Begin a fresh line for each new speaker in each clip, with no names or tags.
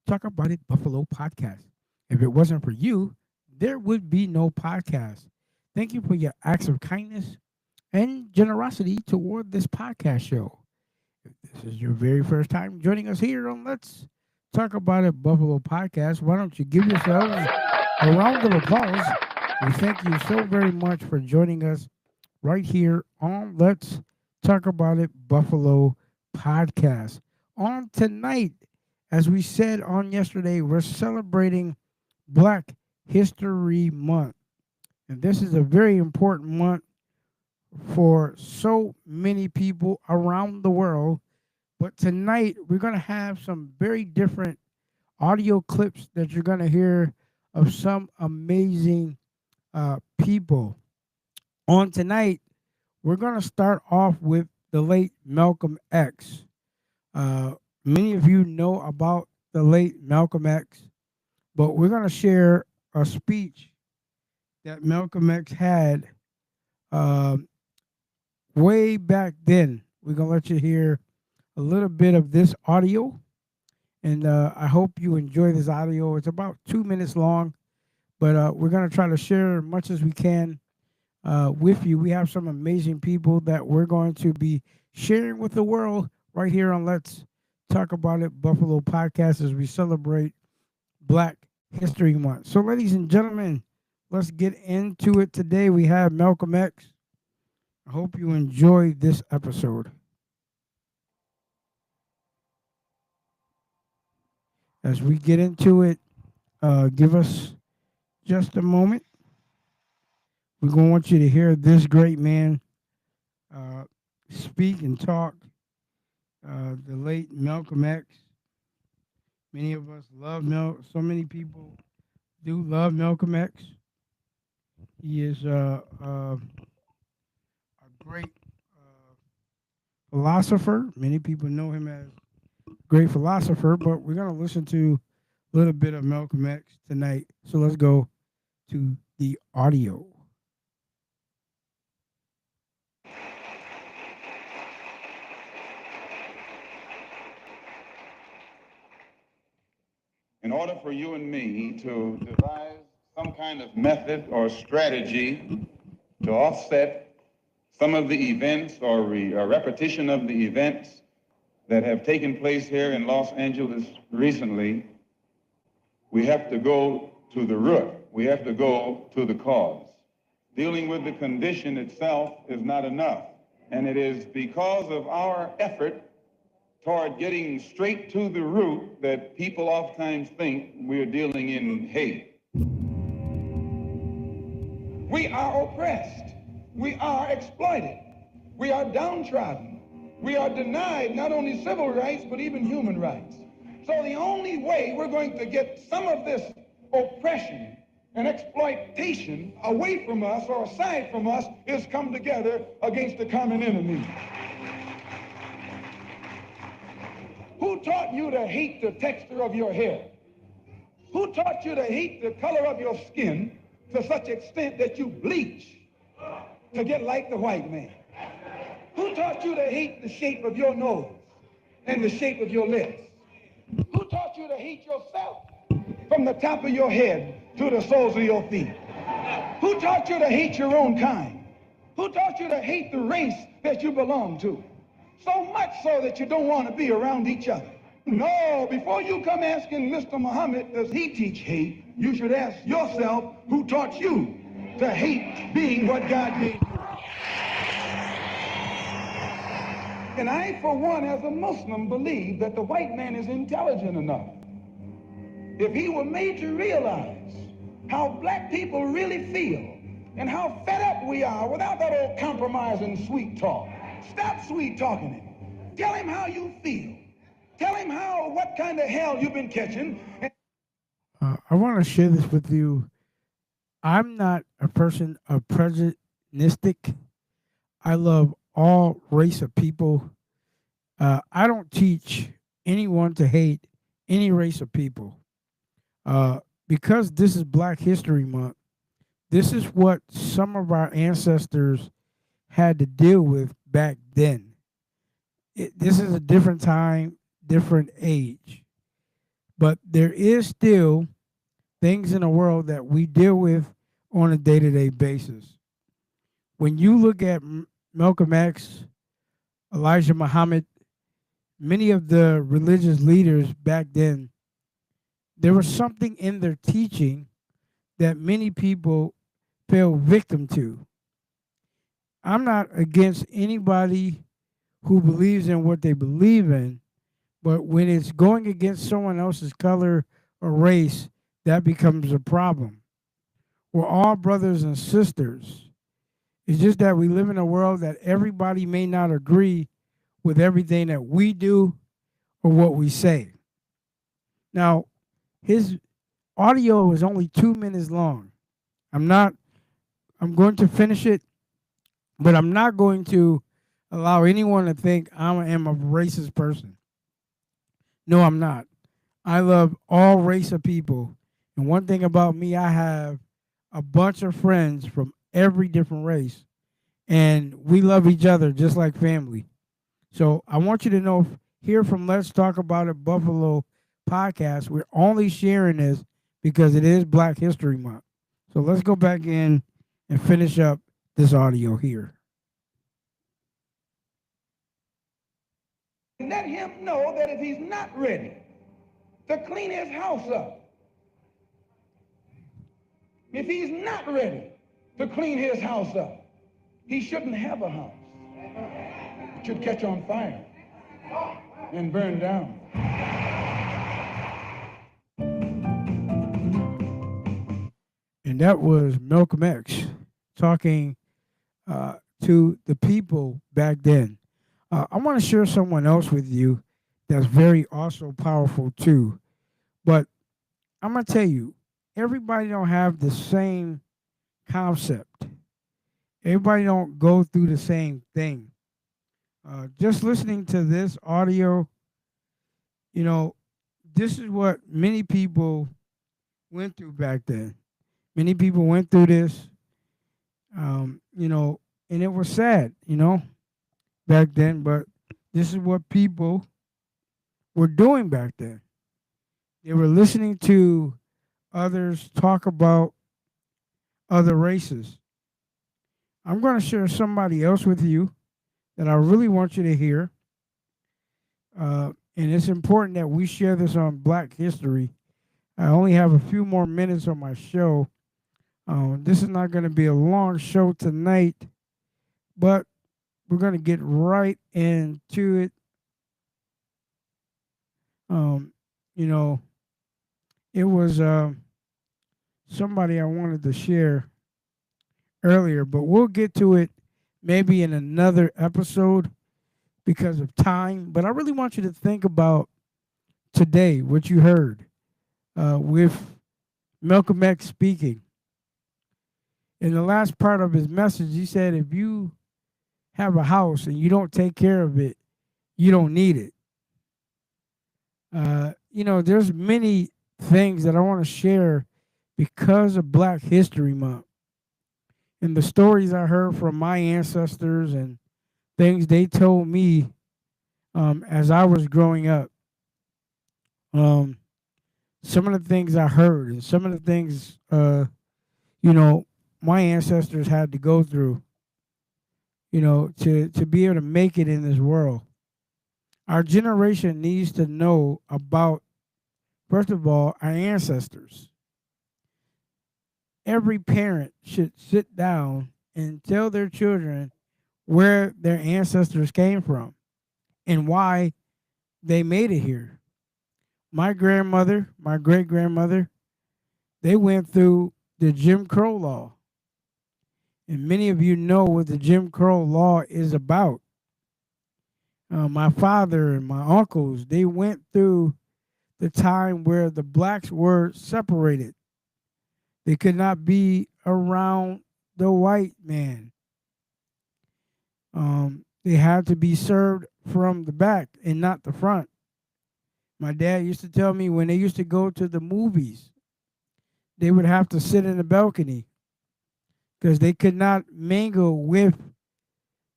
Talk About It Buffalo podcast. If it wasn't for you, there would be no podcast. Thank you for your acts of kindness and generosity toward this podcast show. If this is your very first time joining us here on Let's Talk About It Buffalo podcast, why don't you give yourselves a round of applause? We thank you so very much for joining us right here on Let's Talk About It Buffalo podcast. On tonight, as we said on yesterday, we're celebrating Black History Month. And this is a very important month for so many people around the world. But tonight, we're going to have some very different audio clips that you're going to hear of some amazing people. On tonight, we're going to start off with the late Malcolm X. Uh, Many of you know about the late Malcolm X, but we're going to share a speech that Malcolm X had uh, way back then. We're going to let you hear a little bit of this audio, and I hope you enjoy this audio. It's about 2 minutes long, but we're going to try to share as much as we can with you. We have some amazing people that we're going to be sharing with the world right here on Let's Talk About It Buffalo podcast as we celebrate Black History Month. So, ladies and gentlemen, let's get into it today. We have Malcolm X. I hope you enjoy this episode. As we get into it, give us just a moment. We're going to want you to hear this great man uh, speak and talk. The late Malcolm X. Many of us love So many people do love Malcolm X. He is a great philosopher. Many people know him as great philosopher, but we're going to listen to a little bit of Malcolm X tonight. So let's go to the audio.
In order for you and me to devise some kind of method or strategy to offset some of the events or a repetition of the events that have taken place here in Los Angeles recently, we have to go to the root. We have to go to the cause. Dealing with the condition itself is not enough. And it is because of our effort toward getting straight to the root that people oftentimes think we're dealing in hate.
We are oppressed. We are exploited. We are downtrodden. We are denied not only civil rights, but even human rights. So the only way we're going to get some of this oppression and exploitation away from us or aside from us is come together against the common enemy. Who taught you to hate the texture of your hair? Who taught you to hate the color of your skin to such extent that you bleach to get like the white man? Who taught you to hate the shape of your nose and the shape of your lips? Who taught you to hate yourself from the top of your head to the soles of your feet? Who taught you to hate your own kind? Who taught you to hate the race that you belong to? So much so that you don't want to be around each other. No, before you come asking Mr. Muhammad, does he teach hate, you should ask yourself, who taught you to hate being what God made you? And I, for one, as a Muslim, believe that the white man is intelligent enough. If he were made to realize how black people really feel and how fed up we are without that old compromise and sweet talk. Stop sweet talking him. Tell him how you feel. Tell him what kind of hell you've been catching.
I want to share this with you. I'm not a person of prejudice. I love all race of people. I don't teach anyone to hate any race of people. Because this is Black History Month, this is what some of our ancestors had to deal with back then. This is a different time, different age. but there is still things in the world that we deal with on a day-to-day basis. When you look at Malcolm X, Elijah Muhammad, many of the religious leaders back then, there was something in their teaching that many people fell victim to. I'm not against anybody who believes in what they believe in, but when it's going against someone else's color or race, that becomes a problem. We're all brothers and sisters. It's just that we live in a world that everybody may not agree with everything that we do or what we say. Now, his audio is only 2 minutes long. I'm not, I'm going to finish it, but I'm not going to allow anyone to think I am a racist person. No, I'm not. I love all race of people. And one thing about me, I have a bunch of friends from every different race, and we love each other just like family. So I want you to know here from Let's Talk About It Buffalo podcast, we're only sharing this because it is Black History Month. So let's go back in and finish up this audio here.
Let him know that if he's not ready to clean his house up, if he's not ready to clean his house up, he shouldn't have a house. It should catch on fire and burn down.
And that was Malcolm X talking to the people back then. I want to share someone else with you that's very also powerful too. But I'm gonna tell you, everybody don't have the same concept. Everybody don't go through the same thing. Just listening to this audio, you know, this is what many people went through back then. Many people went through this, you know, and it was sad, you know, back then. But this is what people were doing back then. They were listening to others talk about other races. I'm going to share somebody else with you that I really want you to hear. And it's important that we share this on Black History. I only have a few more minutes on my show. This is not going to be a long show tonight, but we're going to get right into it. You know, it was somebody I wanted to share earlier, but we'll get to it maybe in another episode because of time. But I really want you to think about today, what you heard with Malcolm X speaking. In the last part of his message, he said, if you have a house and you don't take care of it, you don't need it. You know, there's many things that I want to share because of Black History Month and the stories I heard from my ancestors and things they told me as I was growing up. Some of the things I heard and some of the things, you know, my ancestors had to go through, you know, to be able to make it in this world. Our generation needs to know about, first of all, our ancestors. Every parent should sit down and tell their children where their ancestors came from and why they made it here. My grandmother, my great grandmother, they went through the Jim Crow law. And many of you know what the Jim Crow law is about. My father and my uncles, they went through the time where the blacks were separated. They could not be around the white man. They had to be served from the back and not the front. My dad used to tell me when they used to go to the movies, they would have to sit in the balcony because they could not mingle with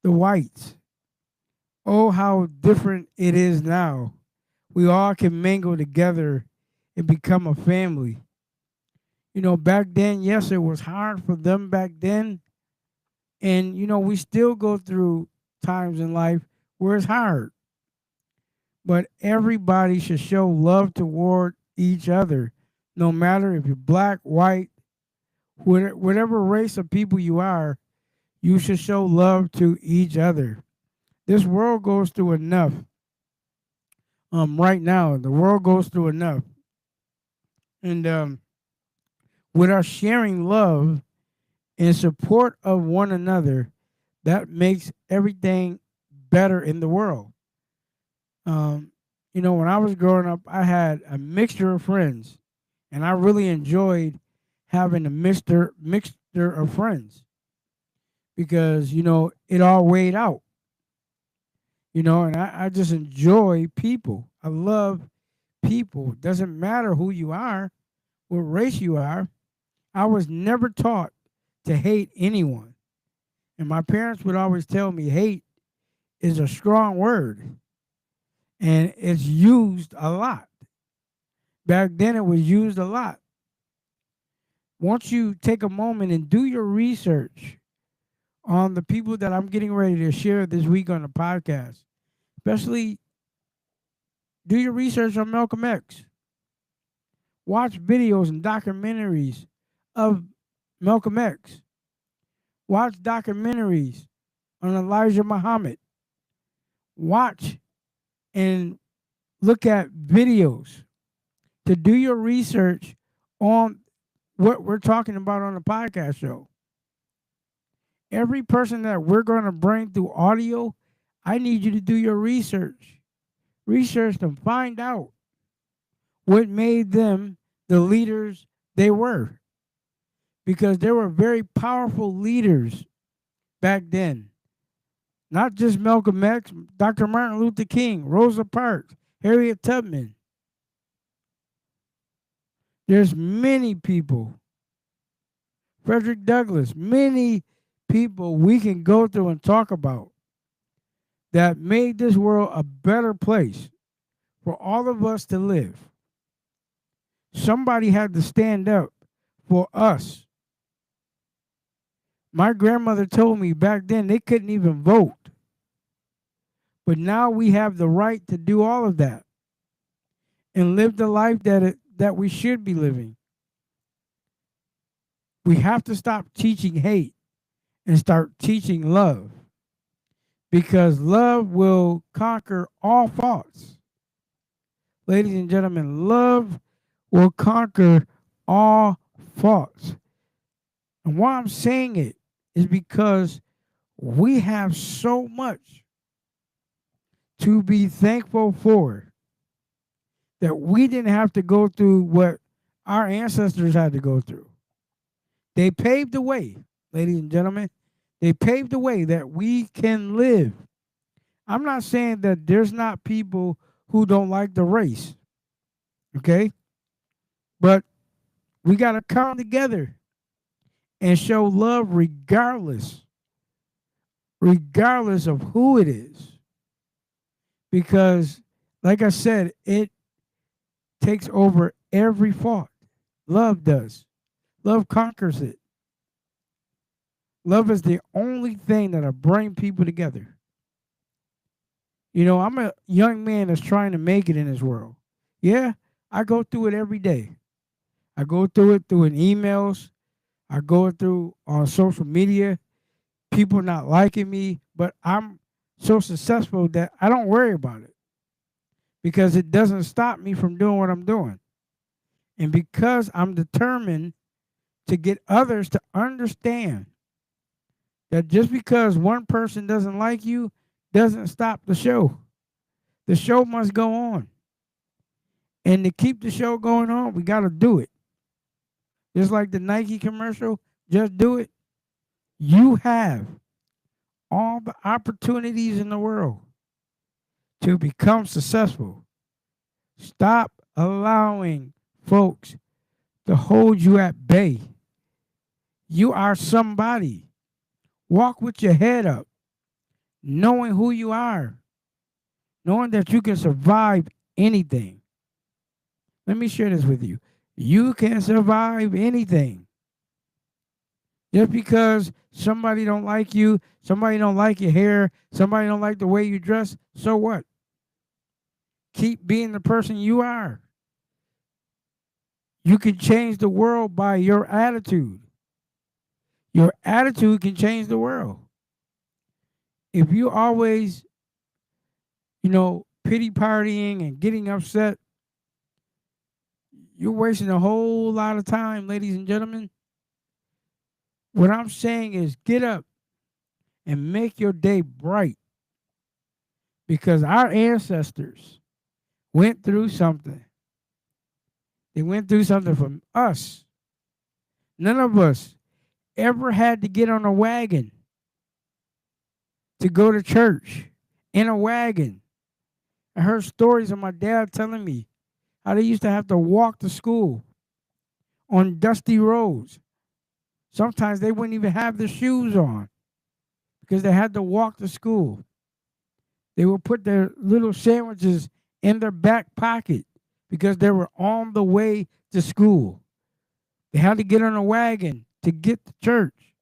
the whites. Oh, how different it is now. We all can mingle together and become a family. Back then, yes, it was hard for them back then. And, we still go through times in life where it's hard. But everybody should show love toward each other, no matter if you're black, white, whatever race of people you are, you should show love to each other. This world goes through enough. Right now, the world goes through enough. And with our sharing love in support of one another, that makes everything better in the world. When I was growing up, I had a mixture of friends, and I really enjoyed having a mixture of friends because it all weighed out. And I just enjoy people. I love people. Doesn't matter who you are, what race you are. I was never taught to hate anyone. And my parents would always tell me hate is a strong word and it's used a lot. Back then, it was used a lot. Once you take a moment and do your research on the people that I'm getting ready to share this week on the podcast, especially do your research on Malcolm X. Watch videos and documentaries of Malcolm X. Watch documentaries on Elijah Muhammad. Watch and look at videos to do your research on what we're talking about on the podcast show. Every person that we're going to bring through audio, I need you to do your research. Research them, find out what made them the leaders they were. Because they were very powerful leaders back then. Not just Malcolm X, Dr. Martin Luther King, Rosa Parks, Harriet Tubman. There's many people. Frederick Douglass, many people we can go through and talk about that made this world a better place for all of us to live. Somebody had to stand up for us. My grandmother told me back then they couldn't even vote. But now we have the right to do all of that and live the life that we should be living. We have to stop teaching hate and start teaching love because love will conquer all faults. Ladies and gentlemen, love will conquer all faults. And why I'm saying it is because we have so much to be thankful for that we didn't have to go through what our ancestors had to go through. They paved the way, ladies and gentlemen. They paved the way that we can live. I'm not saying that there's not people who don't like the race, okay? But we got to come together and show love regardless of who it is. Because, like I said, it takes over every fault. Love does. Love conquers it. Love is the only thing that'll bring people together. I'm a young man that's trying to make it in this world. Yeah, I go through it every day. I go through it through in emails. I go through on social media. People not liking me, but I'm so successful that I don't worry about it because it doesn't stop me from doing what I'm doing. And because I'm determined to get others to understand that just because one person doesn't like you doesn't stop the show. The show must go on. And to keep the show going on, we got to do it. Just like the Nike commercial, just do it. You have all the opportunities in the world to become successful. Stop allowing folks to hold you at bay. You are somebody. Walk with your head up, knowing who you are, knowing that you can survive anything. Let me share this with you. You can survive anything. Just because somebody don't like you, somebody don't like your hair, somebody don't like the way you dress, so what? Keep being the person you are. You can change the world by your attitude. Your attitude can change the world. If you always, pity partying and getting upset, you're wasting a whole lot of time, ladies and gentlemen. What I'm saying is get up and make your day bright because our ancestors went through something. They went through something from us. None of us ever had to get on a wagon to go to church in a wagon. I heard stories of my dad telling me how they used to have to walk to school on dusty roads. Sometimes they wouldn't even have their shoes on because they had to walk to school. They would put their little sandwiches in their back pocket because they were on the way to school. They had to get on a wagon to get to church.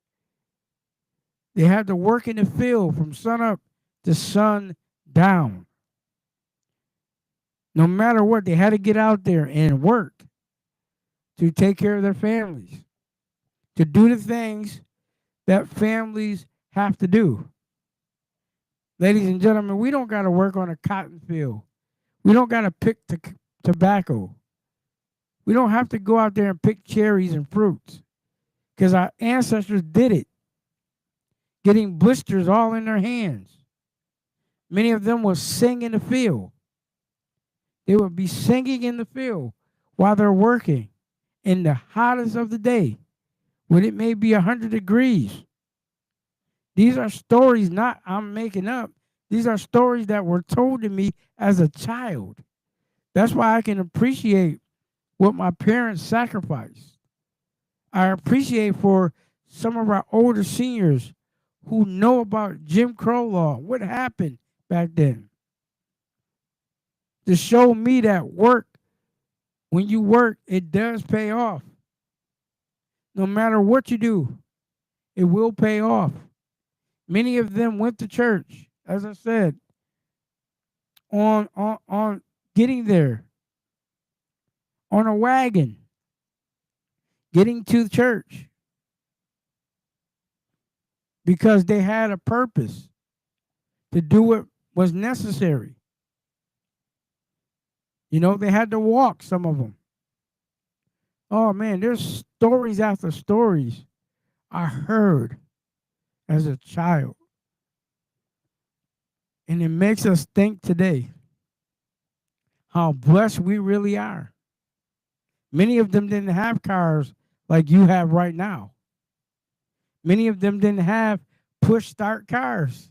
They had to work in the field from sun up to sun down. No matter what, they had to get out there and work to take care of their families, to do the things that families have to do. Ladies and gentlemen, we don't got to work on a cotton field. We don't got to pick tobacco. We don't have to go out there and pick cherries and fruits because our ancestors did it, getting blisters all in their hands. Many of them will sing in the field. They would be singing in the field while they're working in the hottest of the day when it may be 100 degrees. These are stories not I'm making up. These are stories that were told to me as a child. That's why I can appreciate what my parents sacrificed. I appreciate for some of our older seniors who know about Jim Crow law, what happened back then. To show me that when you work, it does pay off. No matter what you do, it will pay off. Many of them went to church, as I said, on getting there, on a wagon, getting to the church, because they had a purpose to do what was necessary. They had to walk, some of them. Oh, man, there's stories after stories I heard as a child. And it makes us think today how blessed we really are. Many of them didn't have cars like you have right now. Many of them didn't have push-start cars.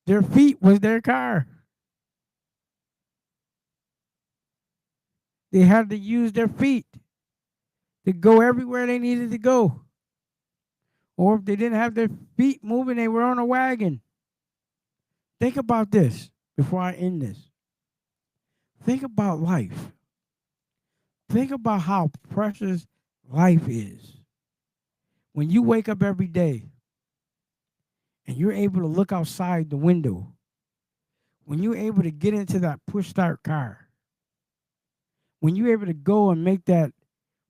Their feet was their car. They had to use their feet to go everywhere they needed to go. Or if they didn't have their feet moving, they were on a wagon. Think about this before I end this. Think about life. Think about how precious life is. When you wake up every day and you're able to look outside the window, when you're able to get into that push-start car, when you're able to go and make that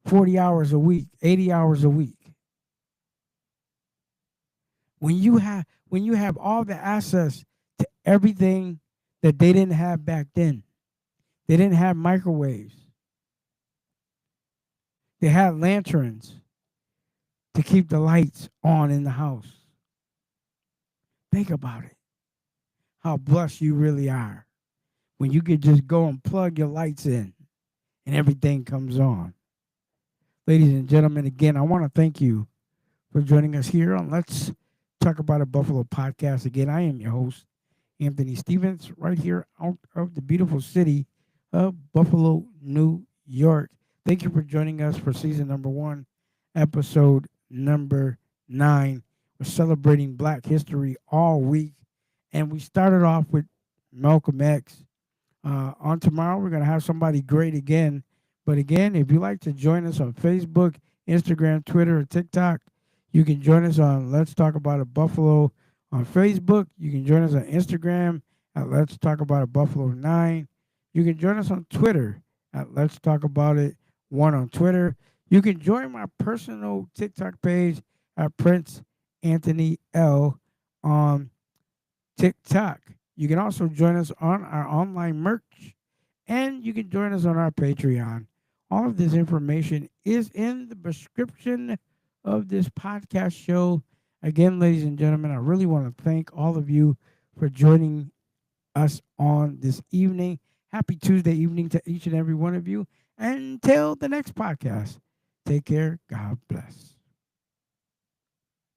40 hours a week, 80 hours a week, when you have all the access to everything that they didn't have back then. They didn't have microwaves. They had lanterns to keep the lights on in the house. Think about it. How blessed you really are when you could just go and plug your lights in and everything comes on. Ladies and gentlemen, again, I want to thank you for joining us here on Let's Talk About It Buffalo podcast. Again, I am your host, Anthony Stevens, right here out of the beautiful city of Buffalo, New York. Thank you for joining us for season number 1, episode number 9. We're celebrating Black History all week, and we started off with Malcolm X. On tomorrow, we're going to have somebody great again. But again, if you like to join us on Facebook, Instagram, Twitter, or TikTok, you can join us on Let's Talk About It Buffalo on Facebook. You can join us on Instagram at Let's Talk About It Buffalo 9. You can join us on Twitter at Let's Talk About It 1 on Twitter. You can join my personal TikTok page at Prince Anthony L on TikTok. You can also join us on our online merch, and you can join us on our Patreon. All of this information is in the description of this podcast show. Again, ladies and gentlemen, I really want to thank all of you for joining us on this evening. Happy Tuesday evening to each and every one of you. Until the next podcast, take care. God bless.